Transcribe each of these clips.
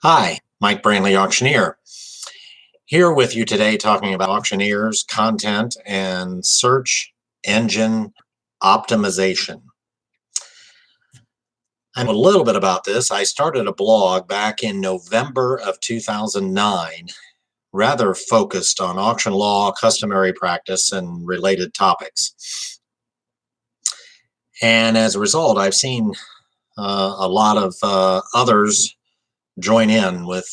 Hi, Mike Brantley, Auctioneer, here with you today talking about Auctioneers, content, and search engine optimization. I know a little bit about this. I started a blog back in November of 2009, rather focused on auction law, customary practice, and related topics. And as a result, I've seen a lot of others join in with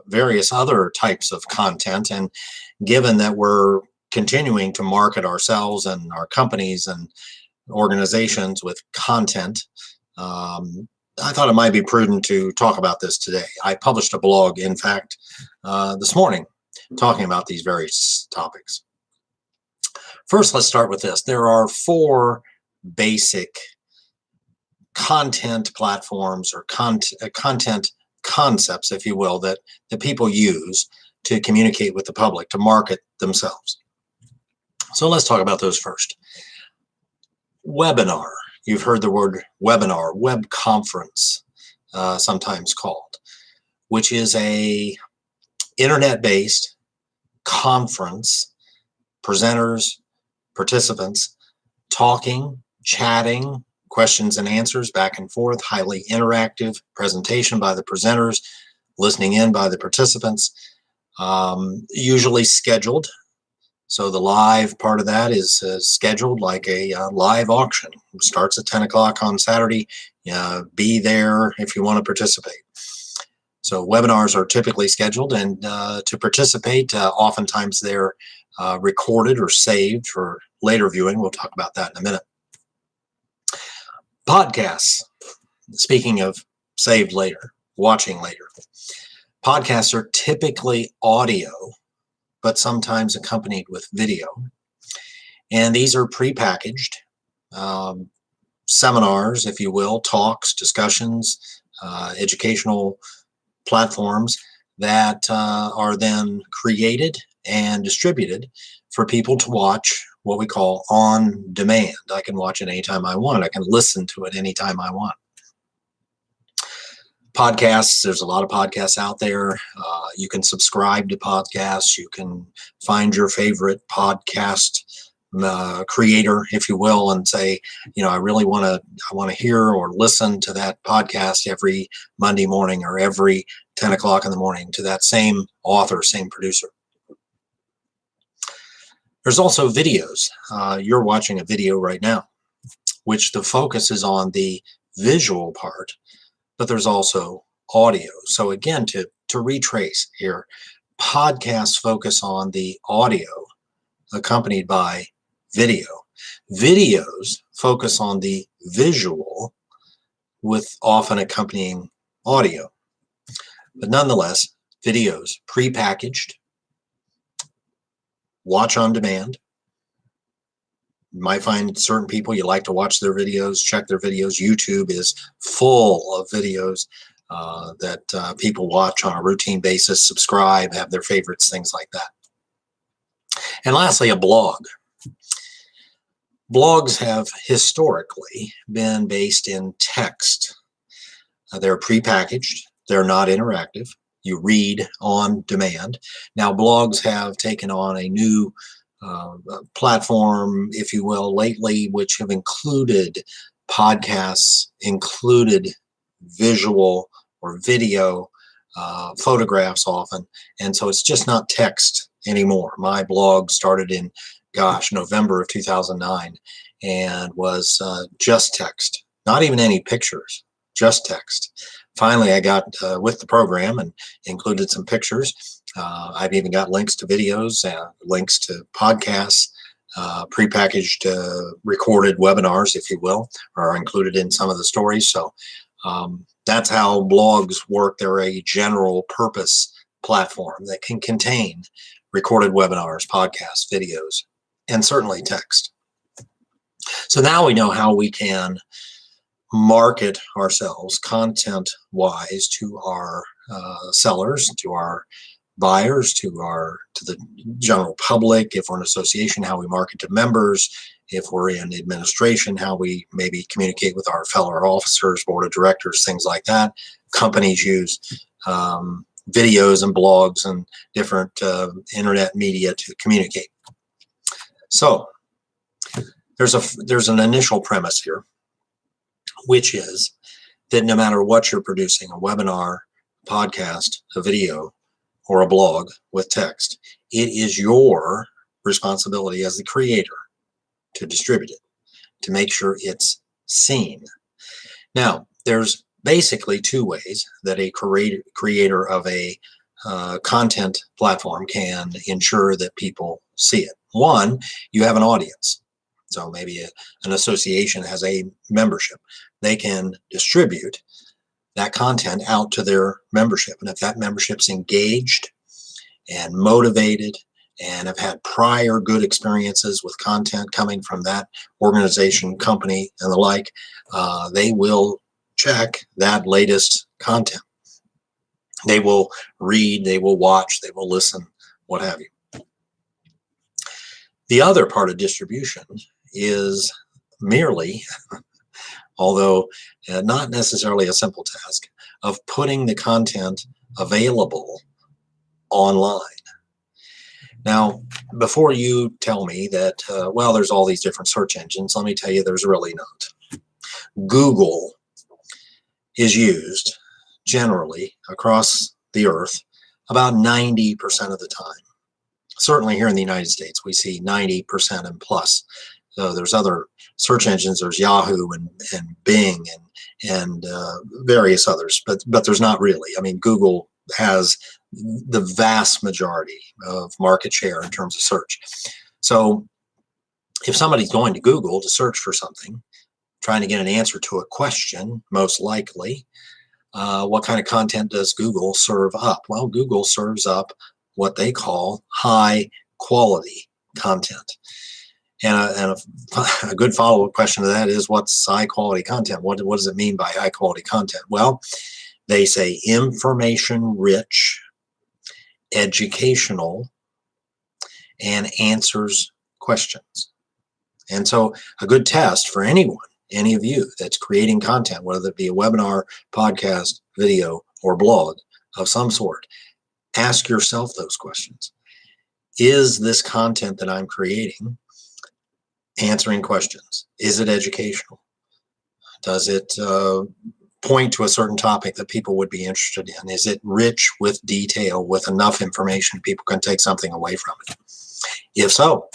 various other types of content. And given that we're continuing to market ourselves and our companies and organizations with content, I thought it might be prudent to talk about this today. I published a blog, in fact, this morning talking about these various topics. First, let's start with this. There are four basic content platforms or content concepts, if you will, that people use to communicate with the public, to market themselves. So let's talk about those first. Webinar. You've heard the word webinar, web conference, sometimes called, which is a internet-based conference, presenters, participants, talking, chatting, questions and answers back and forth, highly interactive presentation by the presenters, listening in by the participants, usually scheduled. So the live part of that is scheduled like a live auction. It starts at 10 o'clock on Saturday. Be there if you want to participate. So webinars are typically scheduled, and to participate, oftentimes they're recorded or saved for later viewing. We'll talk about that in a minute. Podcasts. Speaking of saved later, watching later. Podcasts are typically audio, but sometimes accompanied with video. And these are prepackaged seminars, if you will, talks, discussions, educational platforms that are then created and distributed for people to watch, what we call on demand. I can watch it anytime I want. I can listen to it anytime I want. Podcasts, there's a lot of podcasts out there. You can subscribe to podcasts. You can find your favorite podcast creator, if you will, and say, I really want to hear or listen to that podcast every Monday morning or every 10 o'clock in the morning to that same author, same producer. There's also videos. You're watching a video right now, which the focus is on the visual part, but there's also audio. So again, to retrace here, podcasts focus on the audio accompanied by video. Videos focus on the visual with often accompanying audio. But nonetheless, videos prepackaged, watch on demand. You might find certain people you like to watch their videos, check their videos. YouTube is full of videos that people watch on a routine basis, subscribe, have their favorites, things like that. And lastly, a blog. Blogs have historically been based in text. They're prepackaged. They're not interactive. You read on demand. Now, blogs have taken on a new platform, if you will, lately, which have included podcasts, included visual or video, photographs often. And so it's just not text anymore. My blog started in, November of 2009 and was just text, not even any pictures, just text. Finally, I got with the program and included some pictures. I've even got links to videos, links to podcasts, prepackaged recorded webinars, if you will, are included in some of the stories. So that's how blogs work. They're a general purpose platform that can contain recorded webinars, podcasts, videos, and certainly text. So now we know how we can market ourselves content-wise to our sellers, to our buyers, to the general public. If we're an association, how we market to members. If we're in administration, how we maybe communicate with our fellow officers, board of directors, things like that. Companies use videos and blogs and different internet media to communicate. So there's an initial premise here, which is that no matter what you're producing, a webinar, a podcast, a video, or a blog with text, it is your responsibility as the creator to distribute it, to make sure it's seen. Now, there's basically two ways that a creator of a content platform can ensure that people see it. One, you have an audience. So maybe an association has a membership. They can distribute that content out to their membership. And if that membership's engaged and motivated and have had prior good experiences with content coming from that organization, company, and the like, they will check that latest content. They will read, they will watch, they will listen, what have you. The other part of distribution is merely, although not necessarily a simple task, of putting the content available online. Now, before you tell me that, well, there's all these different search engines, let me tell you there's really not. Google is used generally across the earth about 90% of the time. Certainly here in the United States, we see 90% and plus. So there's other search engines, there's Yahoo and Bing and various others, but there's not really. I mean, Google has the vast majority of market share in terms of search. So if somebody's going to Google to search for something, trying to get an answer to a question, most likely, what kind of content does Google serve up? Well, Google serves up what they call high quality content. And a good follow-up question to that is, what's high quality content? What does it mean by high quality content? Well, they say information rich, educational, and answers questions. And so a good test for anyone, any of you that's creating content, whether it be a webinar, podcast, video, or blog of some sort, ask yourself those questions. Is this content that I'm creating answering questions? Is it educational? Does it point to a certain topic that people would be interested in? Is it rich with detail, with enough information people can take something away from it? If so,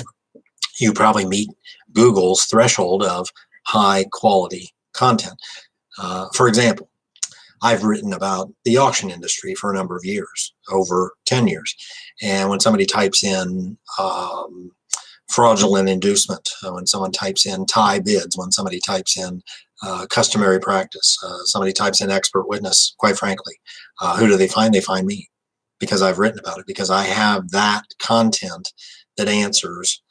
you probably meet Google's threshold of high quality content. For example, I've written about the auction industry for a number of years, over 10 years. And when somebody types in fraudulent inducement, when someone types in tie bids, when somebody types in customary practice, somebody types in expert witness, quite frankly, who do they find? They find me, because I've written about it, because I have that content that answers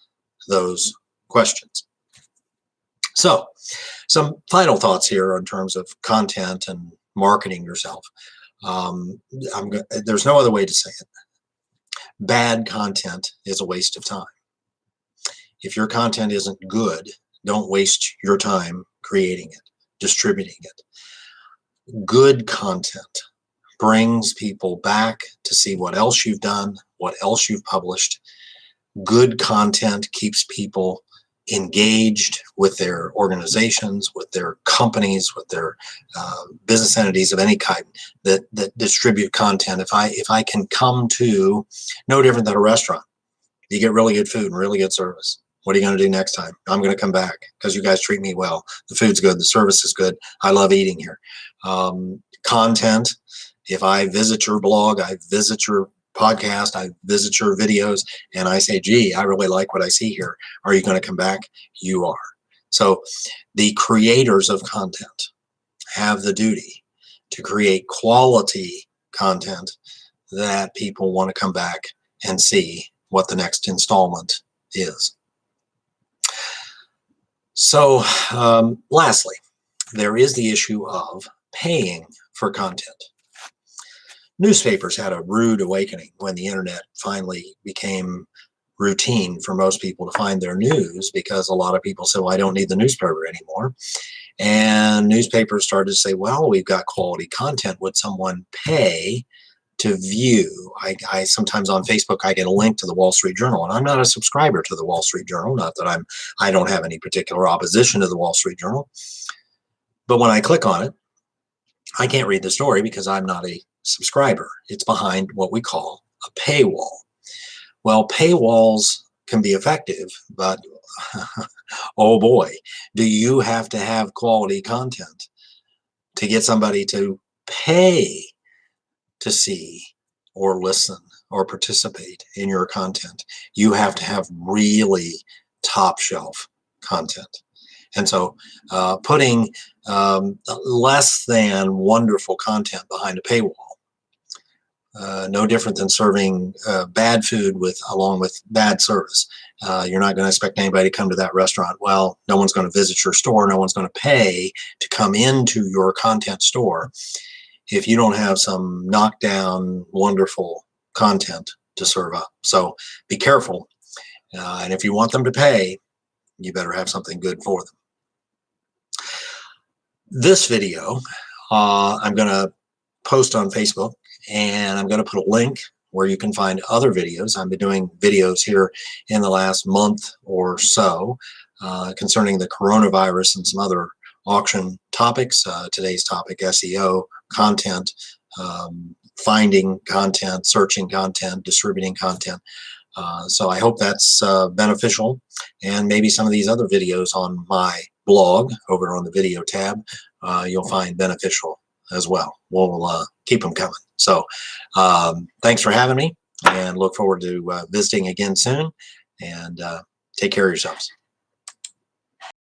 those questions. So some final thoughts here in terms of content and marketing yourself. There's no other way to say it. Bad content is a waste of time. If your content isn't good, don't waste your time creating it, distributing it. Good content brings people back to see what else you've done, what else you've published. Good content keeps people engaged with their organizations, with their companies, with their business entities of any kind that distribute content. If I can come to, no different than a restaurant, you get really good food and really good service. What are you going to do next time? I'm going to come back because you guys treat me well. The food's good, the service is good. I love eating here. Content, if I visit your blog, I visit your podcast, I visit your videos, and I say, gee, I really like what I see here. Are you going to come back? You are. So the creators of content have the duty to create quality content that people want to come back and see what the next installment is. So lastly, there is the issue of paying for content. Newspapers had a rude awakening when the internet finally became routine for most people to find their news, because a lot of people say, well, I don't need the newspaper anymore. And newspapers started to say, well, we've got quality content. Would someone pay to view? I sometimes on Facebook, I get a link to the Wall Street Journal, and I'm not a subscriber to the Wall Street Journal. Not that I don't have any particular opposition to the Wall Street Journal. But when I click on it, I can't read the story because I'm not a subscriber. It's behind what we call a paywall. Well, paywalls can be effective, but oh boy, do you have to have quality content to get somebody to pay to see or listen or participate in your content. You have to have really top shelf content. And so putting less than wonderful content behind a paywall, no different than serving bad food along with bad service. You're not going to expect anybody to come to that restaurant. Well, no one's going to visit your store. No one's going to pay to come into your content store if you don't have some knockdown, wonderful content to serve up. So be careful. And if you want them to pay, you better have something good for them. This video, I'm going to post on Facebook, and I'm going to put a link where you can find other videos. I've been doing videos here in the last month or so concerning the coronavirus and some other auction topics. Today's topic, SEO, content, finding content, searching content, distributing content. So I hope that's beneficial, and maybe some of these other videos on my blog over on the video tab you'll find beneficial as well. We'll keep them coming. So thanks for having me, and look forward to visiting again soon, and take care of yourselves.